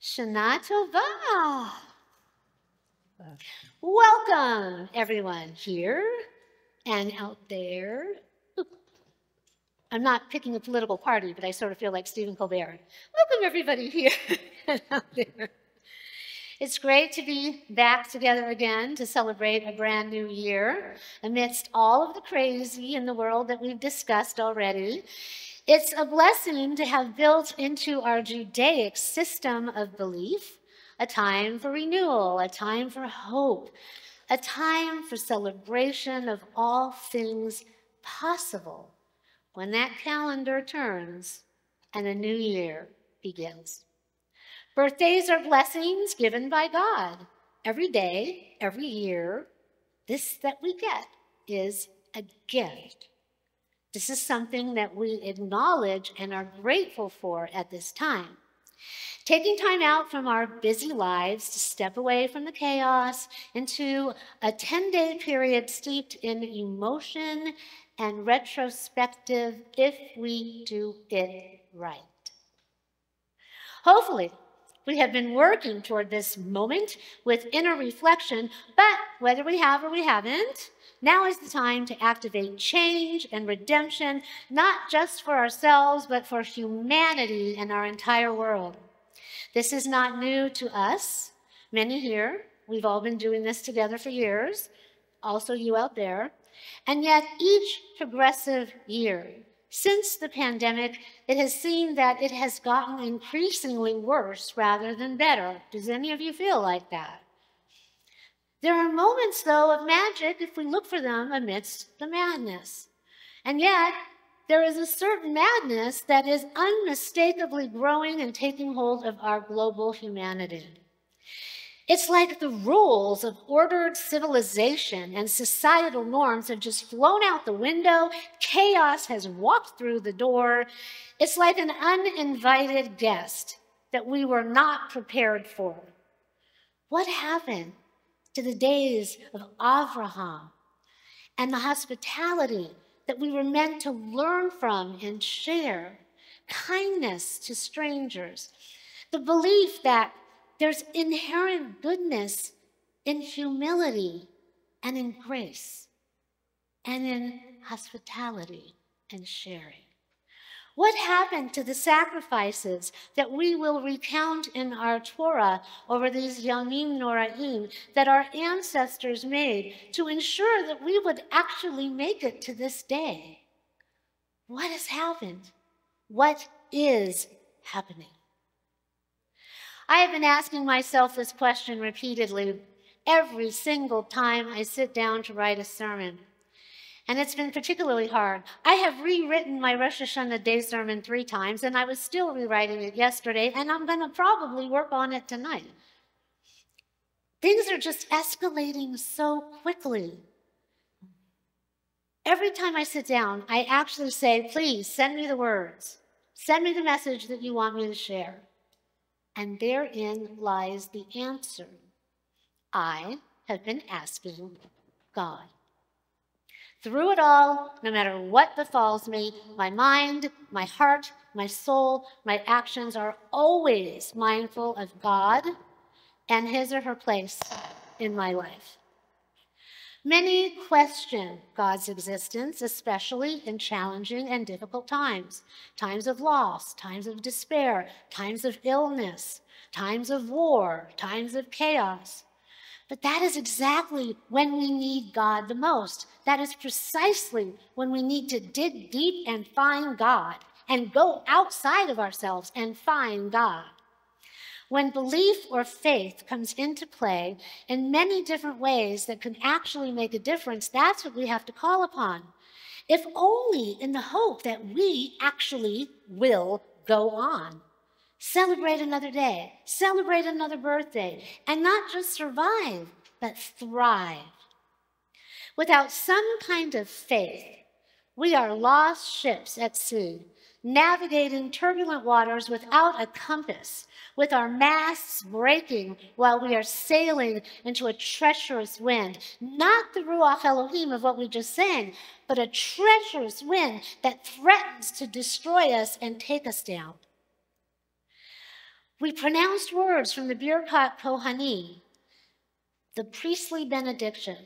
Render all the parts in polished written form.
Shana Tova. Welcome, everyone here and out there. I'm not picking a political party, but I sort of feel like Stephen Colbert. Welcome, everybody here and out there. It's great to be back together again to celebrate a brand new year amidst all of the crazy in the world that we've discussed already. It's a blessing to have built into our Judaic system of belief a time for renewal, a time for hope, a time for celebration of all things possible when that calendar turns and a new year begins. Birthdays are blessings given by God. Every day, every year, this that we get is a gift. This is something that we acknowledge and are grateful for at this time. Taking time out from our busy lives to step away from the chaos into a 10-day period steeped in emotion and retrospective if we do it right. Hopefully, we have been working toward this moment with inner reflection, but whether we have or we haven't, now is the time to activate change and redemption, not just for ourselves, but for humanity and our entire world. This is not new to us. Many here, we've all been doing this together for years, also you out there. And yet each progressive year since the pandemic, it has seen that it has gotten increasingly worse rather than better. Does any of you feel like that? There are moments, though, of magic if we look for them amidst the madness. And yet, there is a certain madness that is unmistakably growing and taking hold of our global humanity. It's like the rules of ordered civilization and societal norms have just flown out the window. Chaos has walked through the door. It's like an uninvited guest that we were not prepared for. What happened to the days of Abraham and the hospitality that we were meant to learn from and share? Kindness to strangers, the belief that there's inherent goodness in humility and in grace and in hospitality and sharing. What happened to the sacrifices that we will recount in our Torah over these Yamim Noraim that our ancestors made to ensure that we would actually make it to this day? What has happened? What is happening? I have been asking myself this question repeatedly every single time I sit down to write a sermon. And it's been particularly hard. I have rewritten my Rosh Hashanah day sermon 3 times, and I was still rewriting it yesterday, and I'm going to probably work on it tonight. Things are just escalating so quickly. Every time I sit down, I actually say, please send me the words. Send me the message that you want me to share. And therein lies the answer. I have been asking God. Through it all, no matter what befalls me, my mind, my heart, my soul, my actions are always mindful of God and his or her place in my life. Many question God's existence, especially in challenging and difficult times. Times of loss, times of despair, times of illness, times of war, times of chaos. But that is exactly when we need God the most. That is precisely when we need to dig deep and find God and go outside of ourselves and find God. When belief or faith comes into play in many different ways that can actually make a difference, that's what we have to call upon. If only in the hope that we actually will go on. Celebrate another day, celebrate another birthday, and not just survive, but thrive. Without some kind of faith, we are lost ships at sea, navigating turbulent waters without a compass, with our masts breaking while we are sailing into a treacherous wind. Not the Ruach Elohim of what we just sang, but a treacherous wind that threatens to destroy us and take us down. We pronounced words from the Birkat Kohani, the priestly benediction.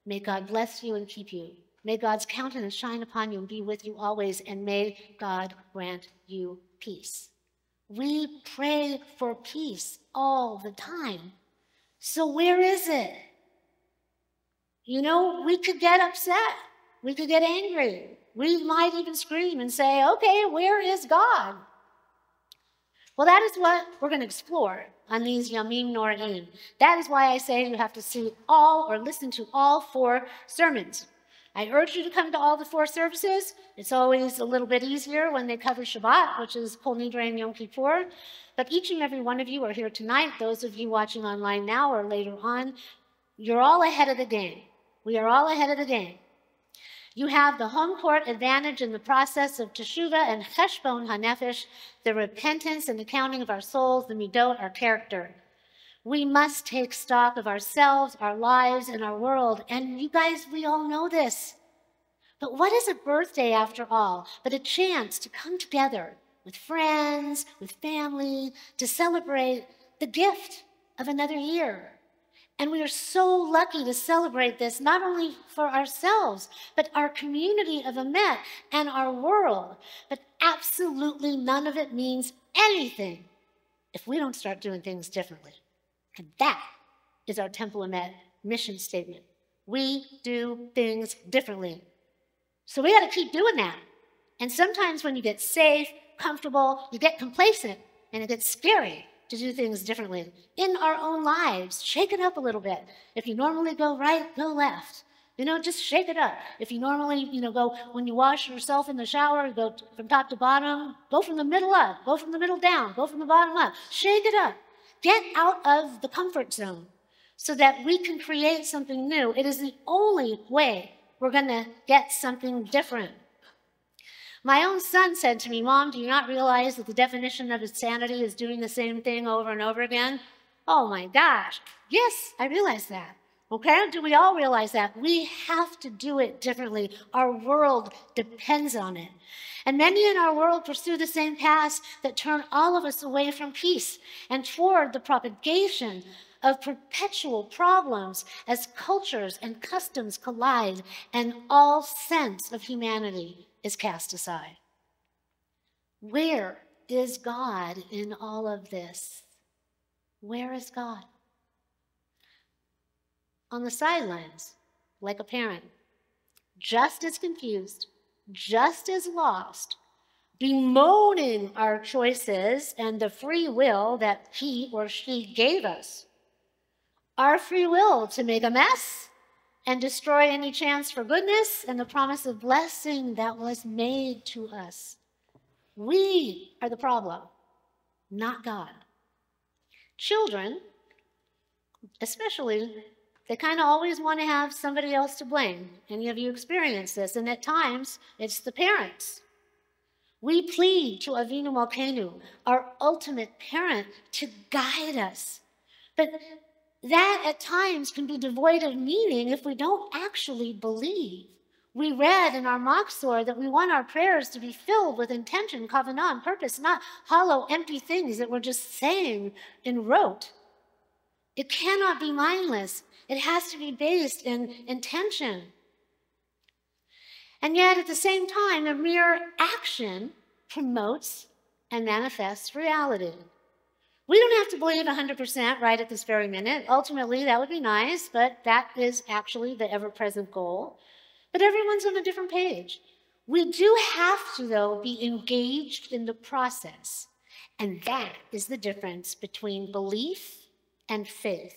May God bless you and keep you. May God's countenance shine upon you and be with you always, and may God grant you peace. We pray for peace all the time. So where is it? You know, we could get upset. We could get angry. We might even scream and say, okay, where is God? Well, that is what we're going to explore on these Yamim Noraim. That is why I say you have to see all or listen to all 4 sermons. I urge you to come to all the 4 services. It's always a little bit easier when they cover Shabbat, which is Kol Nidre and Yom Kippur. But each and every one of you are here tonight. Those of you watching online now or later on, you're all ahead of the game. We are all ahead of the game. You have the home court advantage in the process of teshuvah and cheshbon hanefesh, the repentance and accounting of our souls, the midot, our character. We must take stock of ourselves, our lives, and our world. And you guys, we all know this. But what is a birthday after all but a chance to come together with friends, with family, to celebrate the gift of another year? And we are so lucky to celebrate this, not only for ourselves, but our community of Emet and our world. But absolutely none of it means anything if we don't start doing things differently. And that is our Temple Emet mission statement. We do things differently. So we got to keep doing that. And sometimes when you get safe, comfortable, you get complacent, and it gets scary to do things differently in our own lives. Shake it up a little bit. If you normally go right, go left. You know, just shake it up. If you normally, go when you wash yourself in the shower, go from top to bottom, go from the middle up, go from the middle down, go from the bottom up. Shake it up. Get out of the comfort zone so that we can create something new. It is the only way we're going to get something different. My own son said to me, Mom, do you not realize that the definition of insanity is doing the same thing over and over again? Oh my gosh. Yes, I realize that. Okay, do we all realize that? We have to do it differently. Our world depends on it. And many in our world pursue the same paths that turn all of us away from peace and toward the propagation of perpetual problems as cultures and customs collide and all sense of humanity is cast aside. Where is God in all of this? Where is God? On the sidelines, like a parent, just as confused, just as lost, bemoaning our choices and the free will that he or she gave us. Our free will to make a mess and destroy any chance for goodness and the promise of blessing that was made to us. We are the problem, not God. Children, especially, they kind of always want to have somebody else to blame. Any of you experience this? And at times, it's the parents. We plead to Avinu Malkeinu, our ultimate parent, to guide us. But that at times can be devoid of meaning if we don't actually believe. We read in our Machzor that we want our prayers to be filled with intention, kavanah, and purpose, not hollow, empty things that we're just saying in rote. It cannot be mindless. It has to be based in intention. And yet, at the same time, the mere action promotes and manifests reality. We don't have to believe 100% right at this very minute. Ultimately, that would be nice, but that is actually the ever-present goal. But everyone's on a different page. We do have to, though, be engaged in the process. And that is the difference between belief and faith.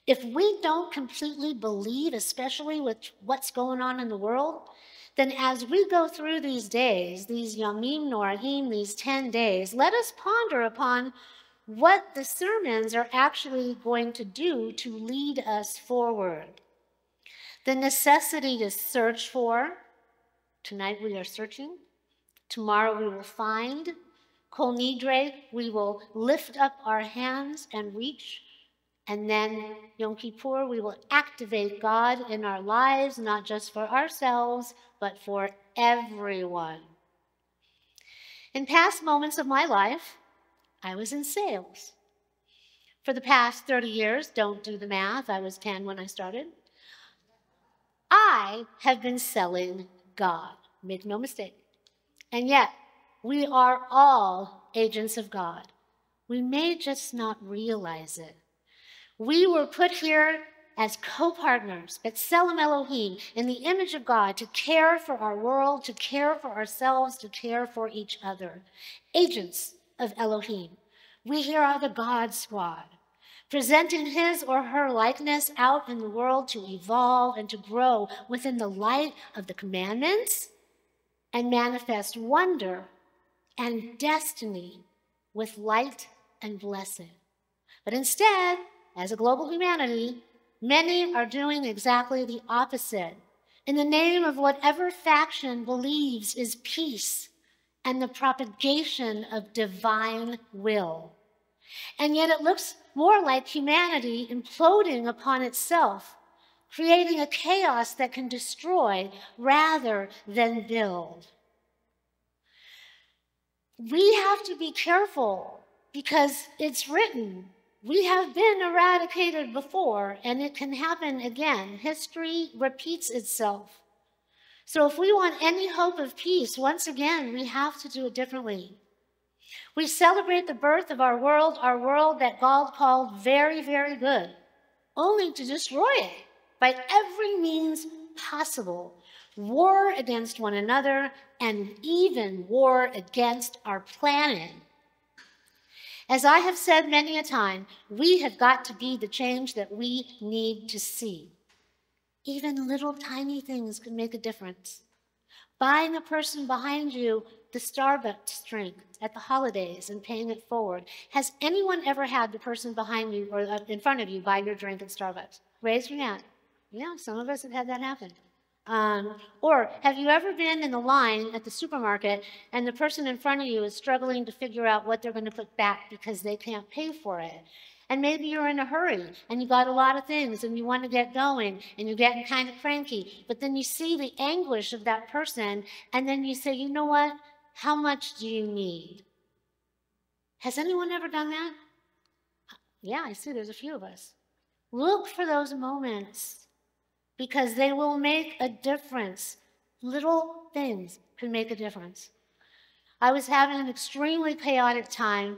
If we don't completely believe, especially with what's going on in the world, then as we go through these days, these Yamim Noraim, these 10 days, let us ponder upon what the sermons are actually going to do to lead us forward. The necessity to search for. Tonight we are searching. Tomorrow we will find. Kol Nidre, we will lift up our hands and reach. And then Yom Kippur, we will activate God in our lives, not just for ourselves, but for everyone. In past moments of my life, I was in sales. For the past 30 years, don't do the math, I was 10 when I started, I have been selling God. Make no mistake. And yet, we are all agents of God. We may just not realize it. We were put here as co-partners, B'Tselem Elohim, in the image of God, to care for our world, to care for ourselves, to care for each other. Agents of Elohim. We here are the God Squad, presenting his or her likeness out in the world to evolve and to grow within the light of the commandments and manifest wonder and destiny with light and blessing. But instead, as a global humanity, many are doing exactly the opposite in the name of whatever faction believes is peace and the propagation of divine will. And yet it looks more like humanity imploding upon itself, creating a chaos that can destroy rather than build. We have to be careful because it's written. We have been eradicated before, and it can happen again. History repeats itself. So if we want any hope of peace, once again, we have to do it differently. We celebrate the birth of our world that God called very, very good, only to destroy it by every means possible. War against one another, and even war against our planet. As I have said many a time, we have got to be the change that we need to see. Even little tiny things can make a difference. Buying a person behind you the Starbucks drink at the holidays and paying it forward. Has anyone ever had the person behind you or in front of you buy your drink at Starbucks? Raise your hand. Yeah, some of us have had that happen. Or have you ever been in the line at the supermarket and the person in front of you is struggling to figure out what they're going to put back because they can't pay for it? And maybe you're in a hurry and you got a lot of things and you want to get going and you're getting kind of cranky, but then you see the anguish of that person and then you say, you know what? How much do you need? Has anyone ever done that? Yeah, I see there's a few of us. Look for those moments because they will make a difference. Little things can make a difference. I was having an extremely chaotic time.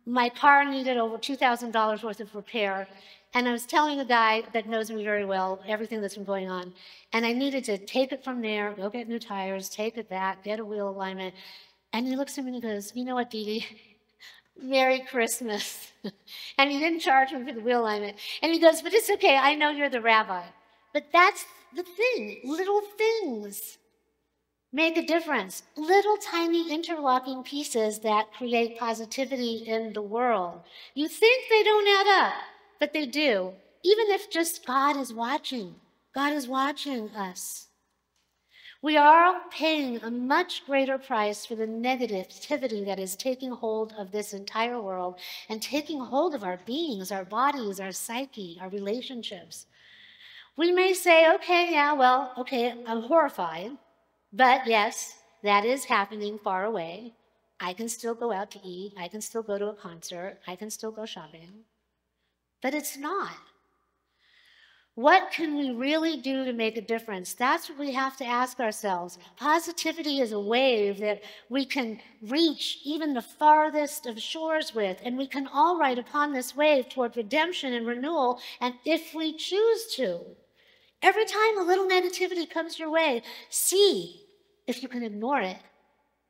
My car needed over $2,000 worth of repair, and I was telling a guy that knows me very well everything that's been going on, and I needed to take it from there, go get new tires, take it back, get a wheel alignment, and he looks at me and he goes, you know what, Dee Dee? Merry Christmas. And he didn't charge me for the wheel alignment. And he goes, but it's okay, I know you're the rabbi. But that's the thing, little things make a difference. Little tiny interlocking pieces that create positivity in the world. You think they don't add up, but they do. Even if just God is watching. God is watching us. We are all paying a much greater price for the negativity that is taking hold of this entire world and taking hold of our beings, our bodies, our psyche, our relationships. We may say, okay, yeah, well, okay, I'm horrified. But yes, that is happening far away. I can still go out to eat. I can still go to a concert. I can still go shopping. But it's not. What can we really do to make a difference? That's what we have to ask ourselves. Positivity is a wave that we can reach even the farthest of shores with, and we can all ride upon this wave toward redemption and renewal, and if we choose to. Every time a little negativity comes your way, see if you can ignore it.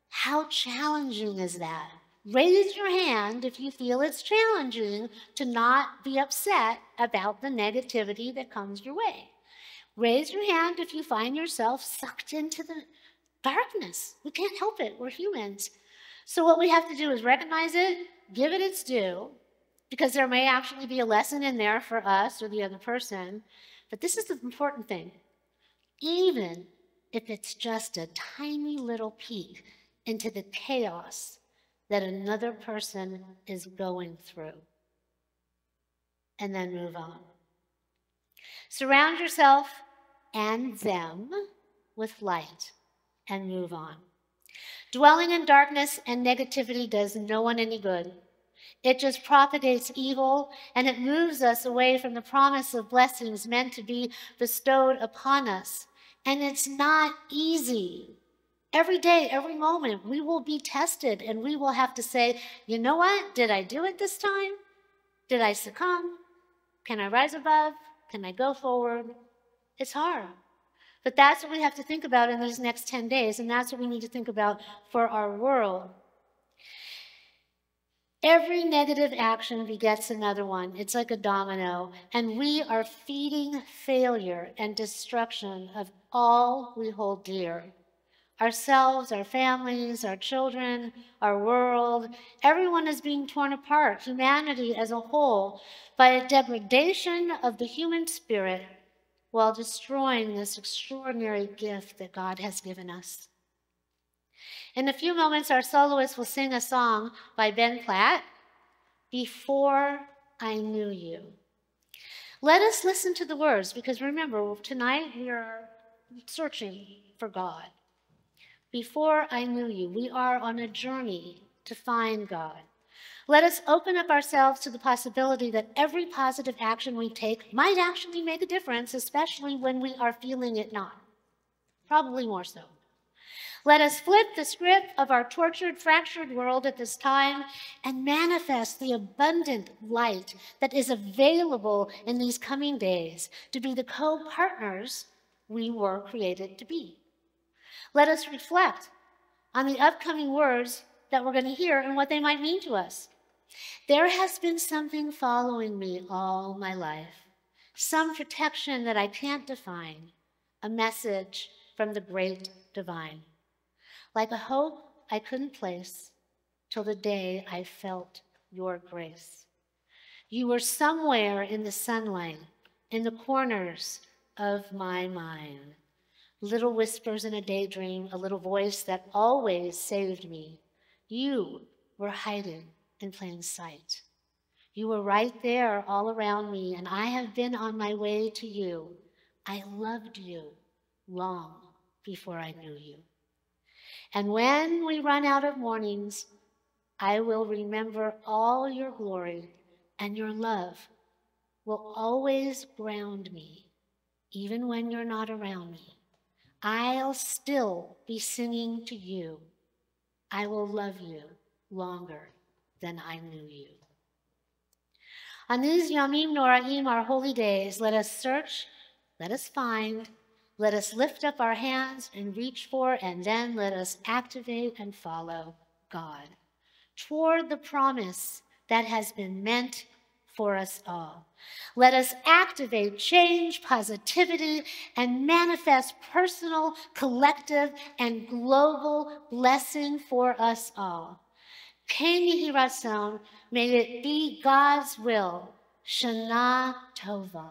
How challenging is that? Raise your hand if you feel it's challenging to not be upset about the negativity that comes your way. Raise your hand if you find yourself sucked into the darkness. We can't help it. We're humans. So what we have to do is recognize it, give it its due, because there may actually be a lesson in there for us or the other person. But this is the important thing. Even if it's just a tiny little peek into the chaos that another person is going through. And then move on. Surround yourself and them with light and move on. Dwelling in darkness and negativity does no one any good. It just propagates evil, and it moves us away from the promise of blessings meant to be bestowed upon us. And it's not easy. Every day, every moment, we will be tested, and we will have to say, you know what? Did I do it this time? Did I succumb? Can I rise above? Can I go forward? It's hard. But that's what we have to think about in these next 10 days, and that's what we need to think about for our world. Every negative action begets another one. It's like a domino, and we are feeding failure and destruction of all we hold dear. Ourselves, our families, our children, our world, everyone is being torn apart, humanity as a whole, by a degradation of the human spirit while destroying this extraordinary gift that God has given us. In a few moments, our soloist will sing a song by Ben Platt, Before I Knew You. Let us listen to the words, because remember, tonight we are searching for God. Before I knew you, we are on a journey to find God. Let us open up ourselves to the possibility that every positive action we take might actually make a difference, especially when we are feeling it not. Probably more so. Let us flip the script of our tortured, fractured world at this time and manifest the abundant light that is available in these coming days to be the co-partners we were created to be. Let us reflect on the upcoming words that we're going to hear and what they might mean to us. There has been something following me all my life, some protection that I can't define, a message from the great divine. Like a hope I couldn't place till the day I felt your grace. You were somewhere in the sunlight, in the corners of my mind. Little whispers in a daydream, a little voice that always saved me. You were hiding in plain sight. You were right there all around me, and I have been on my way to you. I loved you long before I knew you. And when we run out of mornings, I will remember all your glory, and your love will always ground me, even when you're not around me. I'll still be singing to you. I will love you longer than I knew you. On these Yamim Noraim, our holy days, let us search, let us find, let us lift up our hands and reach for, and then let us activate and follow God toward the promise that has been meant for us all. Let us activate change, positivity, and manifest personal, collective, and global blessing for us all. Ken Yehi Ratzon, may it be God's will. Shana Tova.